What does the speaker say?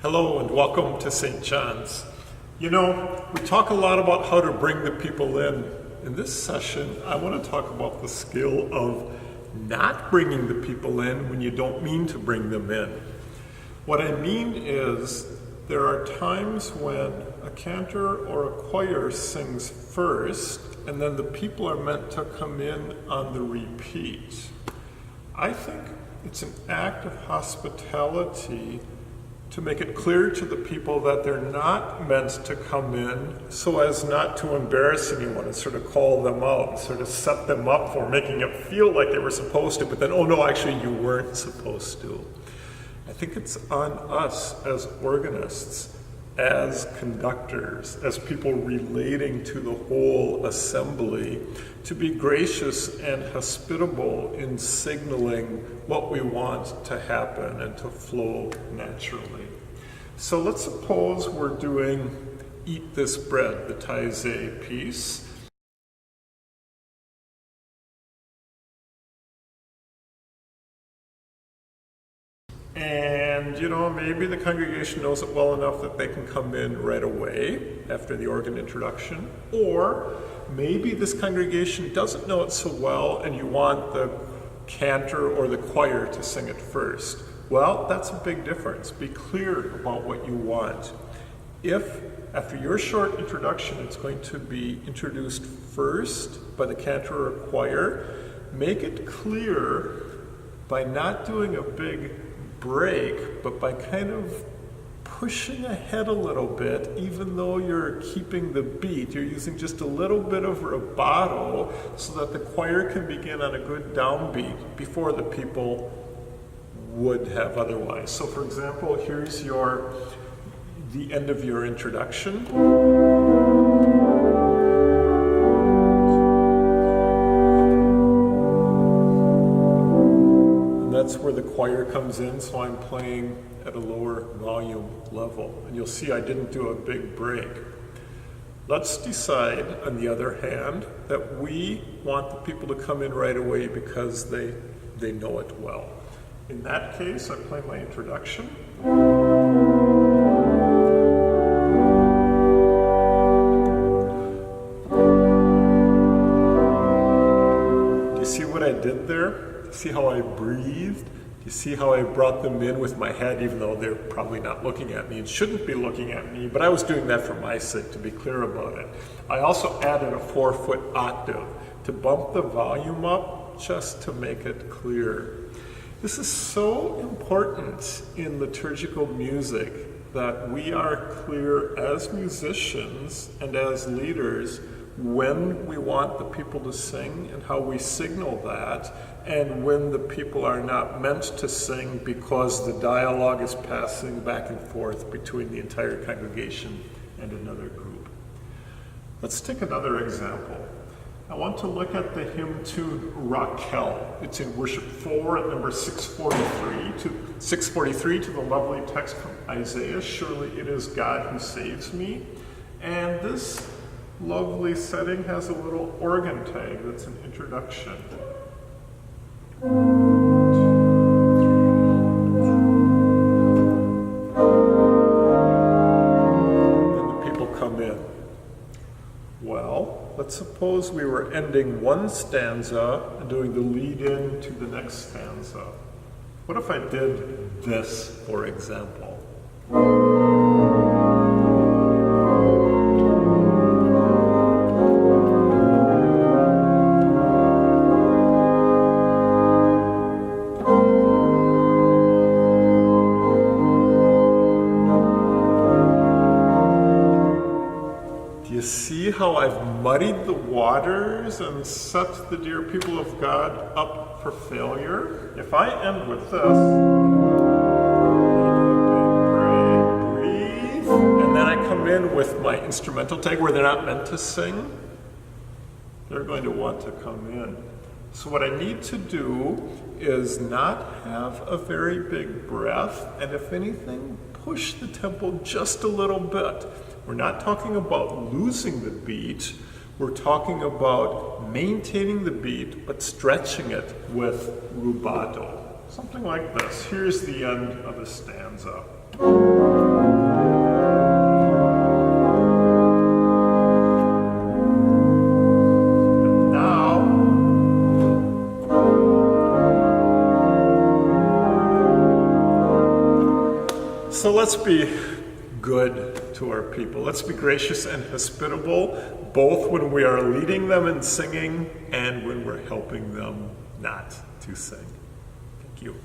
Hello and welcome to St. John's. You know, we talk a lot about how to bring the people in. In this session, I want to talk about the skill of not bringing the people in when you don't mean to bring them in. What I mean is, there are times when a cantor or a choir sings first, and then the people are meant to come in on the repeat. I think it's an act of hospitality to make it clear to the people that they're not meant to come in so as not to embarrass anyone and sort of call them out and sort of set them up for making it feel like they were supposed to, but then, oh no, actually you weren't supposed to. I think it's on us as organists, as conductors, as people relating to the whole assembly, to be gracious and hospitable in signaling what we want to happen and to flow naturally. So let's suppose we're doing Eat This Bread, the Taizé piece. And, you know, maybe the congregation knows it well enough that they can come in right away after the organ introduction. Or maybe this congregation doesn't know it so well and you want the cantor or the choir to sing it first. Well, that's a big difference. Be clear about what you want. If, after your short introduction, it's going to be introduced first by the cantor or choir, make it clear by not doing a big break, but by kind of pushing ahead a little bit, even though you're keeping the beat, you're using just a little bit of rubato so that the choir can begin on a good downbeat before the people would have otherwise. So for example, here's the end of your introduction. That's where the choir comes in, so I'm playing at a lower volume level. And you'll see I didn't do a big break. Let's decide, on the other hand, that we want the people to come in right away because they know it well. In that case, I play my introduction. Do you see what I did there? See how I breathed? You see how I brought them in with my head, even though they're probably not looking at me and shouldn't be looking at me, but I was doing that for my sake, to be clear about it. I also added a 4-foot octave to bump the volume up just to make it clear. This is so important in liturgical music that we are clear as musicians and as leaders when we want the people to sing and how we signal that, and when the people are not meant to sing because the dialogue is passing back and forth between the entire congregation and another group. Let's take another example. I want to look at the hymn tune Raquel. It's in Worship 4 at number 643 to the lovely text from Isaiah, "Surely it is God who saves me." And this lovely setting has a little organ tag that's an introduction. And the people come in. Well, let's suppose we were ending one stanza and doing the lead-in to the next stanza. What if I did this, for example? See how I've muddied the waters and set the dear people of God up for failure? If I end with this, breathe, and then I come in with my instrumental tag where they're not meant to sing, they're going to want to come in. So what I need to do is not have a very big breath, and if anything, push the tempo just a little bit. We're not talking about losing the beat, we're talking about maintaining the beat, but stretching it with rubato. Something like this. Here's the end of the stanza. So let's be good to our people. Let's be gracious and hospitable, both when we are leading them in singing and when we're helping them not to sing. Thank you.